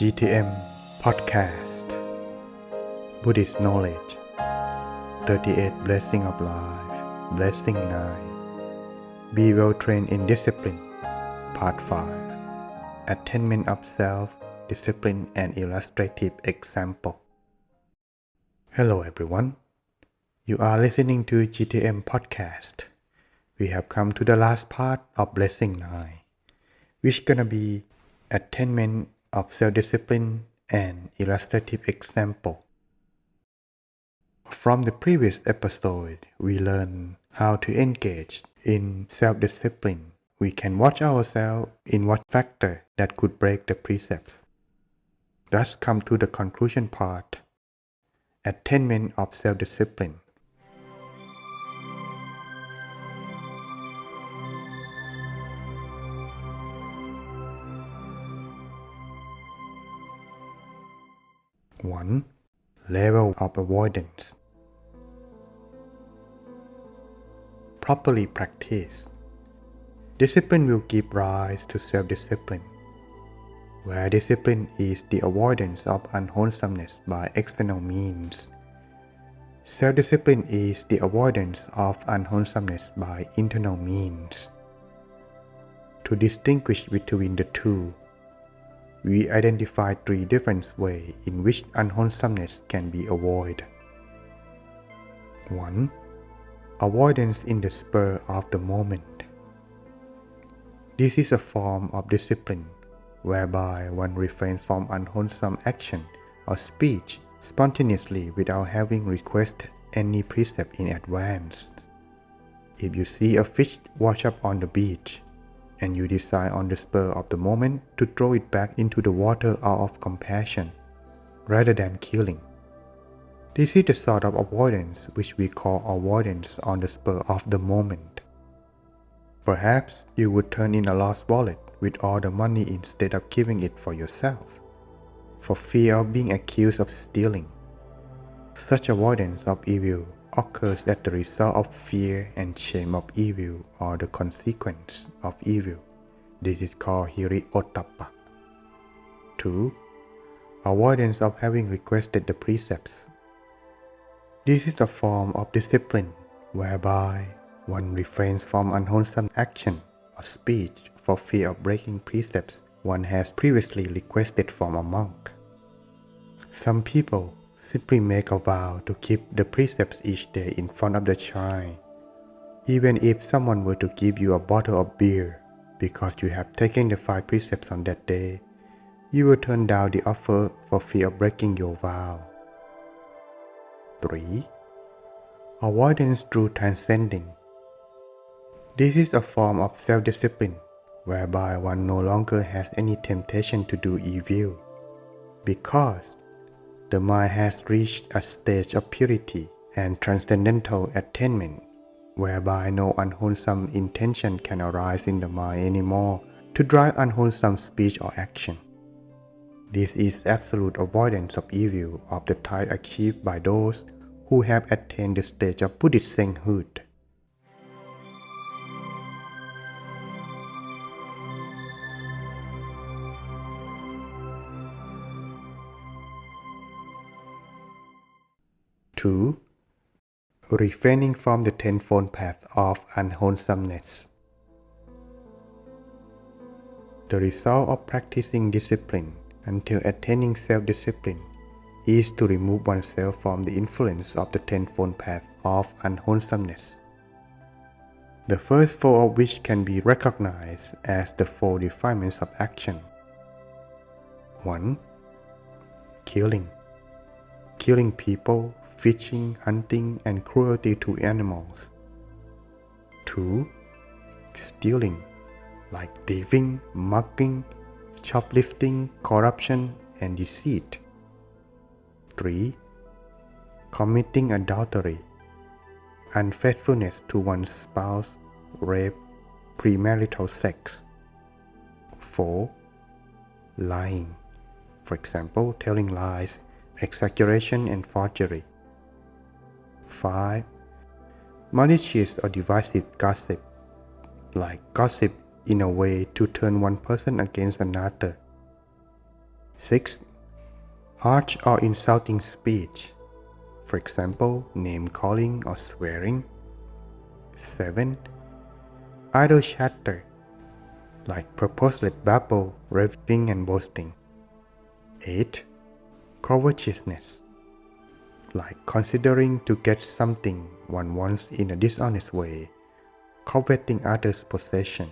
GTM Podcast Buddhist Knowledge 38 Blessing of Life Blessing 9 Be well trained in discipline Part 5 Attainment of SelfDiscipline and Illustrative Example. Hello everyone. You are listening to GTM Podcast. We have come to the last part of Blessing 9, which gonna be Attainment of Self-Discipline and Illustrative Example. From the previous episode, we learned how to engage in self-discipline. We can watch ourselves in what factor that could break the precepts. Thus come to the conclusion part, Attainment of Self-Discipline. One, level of avoidance. Properly practiced, discipline will give rise to self-discipline, where discipline is the avoidance of unwholesomeness by external means. Self-discipline is the avoidance of unwholesomeness by internal means. To distinguish between the two, we identify three different ways in which unwholesomeness can be avoided. 1. Avoidance in the spur of the moment. This is a form of discipline whereby one refrains from unwholesome action or speech spontaneously without having requested any precept in advance. If you see a fish wash up on the beach, and you decide on the spur of the moment to throw it back into the water out of compassion, rather than killing. This is the sort of avoidance which we call avoidance on the spur of the moment. Perhaps you would turn in a lost wallet with all the money instead of keeping it for yourself, for fear of being accused of stealing. Such avoidance of evil occurs as the result of fear and shame of evil or the consequence of evil. This is called hiri-ottappa. 2. Avoidance of having requested the precepts. This is a form of discipline whereby one refrains from unwholesome action or speech for fear of breaking precepts one has previously requested from a monk. Some people simply make a vow to keep the precepts each day in front of the shrine. Even if someone were to give you a bottle of beer because you have taken the 5 precepts on that day, you will turn down the offer for fear of breaking your vow. 3. Avoidance through transcending. This is a form of self-discipline whereby one no longer has any temptation to do evil, because the mind has reached a stage of purity and transcendental attainment, whereby no unwholesome intention can arise in the mind anymore to drive unwholesome speech or action. This is absolute avoidance of evil of the type achieved by those who have attained the stage of Buddhist sainthood. Two, refraining from the tenfold path of unwholesomeness. The result of practicing discipline until attaining self-discipline is to remove oneself from the influence of the tenfold path of unwholesomeness. The first 4 of which can be recognized as the 4 defilements of action. 1. Killing people, fishing, hunting, and cruelty to animals. 2. Stealing, like thieving, mugging, shoplifting, corruption, and deceit. 3. Committing adultery, unfaithfulness to one's spouse, rape, premarital sex. 4. Lying, for example, telling lies, exaggeration, and forgery. 5. Malicious or divisive gossip, like gossip in a way to turn one person against another. 6. Harsh or insulting speech, for example, name-calling or swearing. 7. Idle chatter, like purposeless babble, raving and boasting. 8. Covetousness, like considering to get something one wants in a dishonest way, coveting others' possession.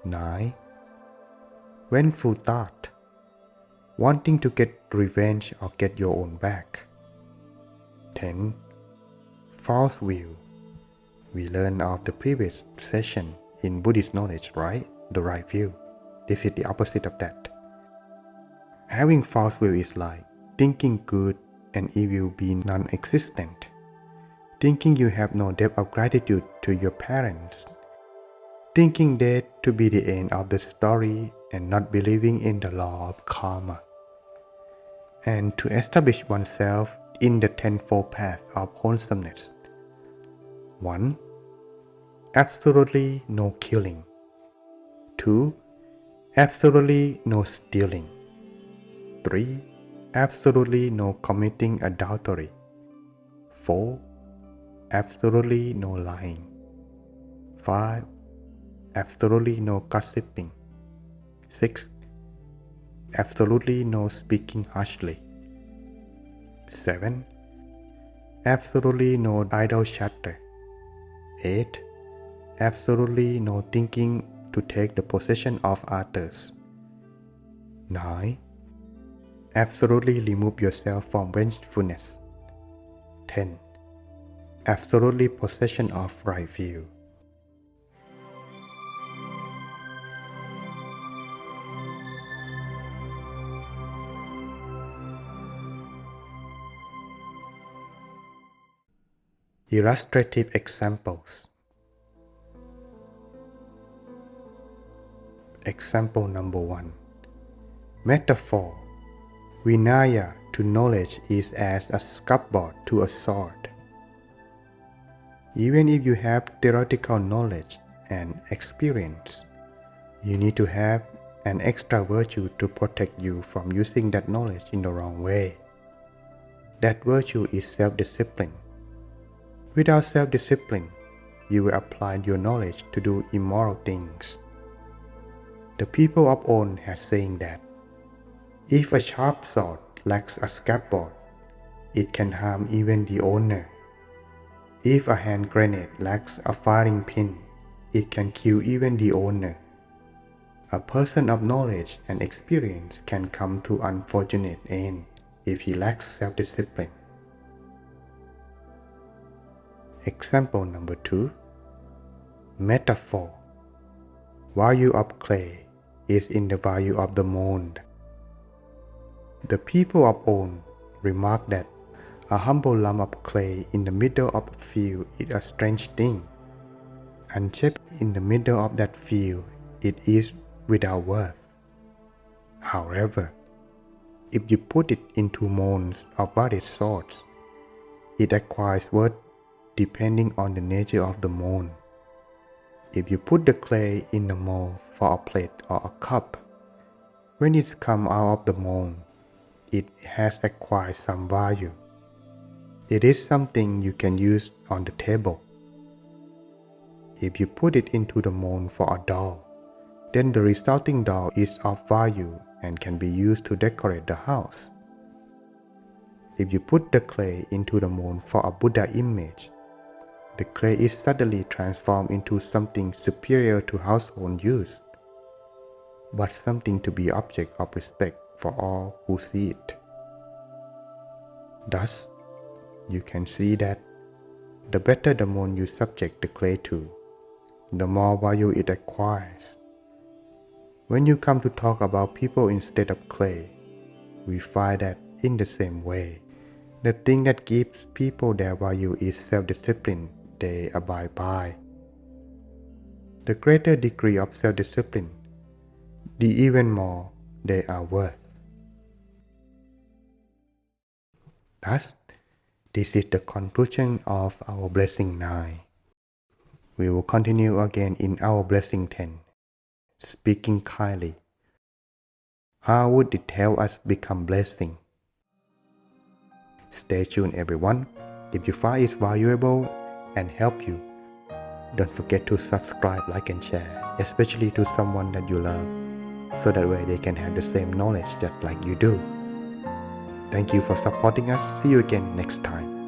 9. Vengeful thought, wanting to get revenge or get your own back. 10. False view. We learned of the previous session in Buddhist knowledge, right? The right view. This is the opposite of that. Having false view is like thinking good and evil be non-existent, thinking you have no debt of gratitude to your parents, thinking death to be the end of the story and not believing in the law of karma. And to establish oneself in the tenfold path of wholesomeness. 1. Absolutely no killing. 2. Absolutely no stealing. 3. Absolutely no committing adultery. 4. Absolutely no lying. 5. Absolutely no gossiping. 6. Absolutely no speaking harshly. 7. Absolutely no idle chatter. 8. Absolutely no thinking to take the possession of others. 9. Absolutely remove yourself from vengefulness. 10. Absolutely possession of right view. Illustrative examples. Example number 1. Metaphor. Vinaya to knowledge is as a scaffold to a sword. Even if you have theoretical knowledge and experience, you need to have an extra virtue to protect you from using that knowledge in the wrong way. That virtue is self-discipline. Without self-discipline, you will apply your knowledge to do immoral things. The people of old have saying that if a sharp sword lacks a scaffold, it can harm even the owner. If a hand grenade lacks a firing pin, it can kill even the owner. A person of knowledge and experience can come to unfortunate end if he lacks self-discipline. Example number 2. Metaphor. Value of clay is in the value of the mold. The people of old remark that a humble lump of clay in the middle of a field is a strange thing. Unshaped in the middle of that field, it is without worth. However, if you put it into molds of various sorts, it acquires worth depending on the nature of the mold. If you put the clay in a mold for a plate or a cup, when it comes out of the mold, it has acquired some value. It is something you can use on the table. If you put it into the mold for a doll, then the resulting doll is of value and can be used to decorate the house. If you put the clay into the mold for a Buddha image, the clay is suddenly transformed into something superior to household use, but something to be object of respect for all who see it. Thus, you can see that the better the mold you subject the clay to, the more value it acquires. When you come to talk about people instead of clay, we find that in the same way, the thing that gives people their value is self-discipline they abide by. The greater degree of self-discipline, the even more they are worth. Thus, this is the conclusion of our blessing 9. We will continue again in our blessing 10, speaking kindly. How would it help us become blessing? Stay tuned everyone. If you find it valuable and help you, don't forget to subscribe, like and share, especially to someone that you love, so that way they can have the same knowledge just like you do. Thank you for supporting us. See you again next time.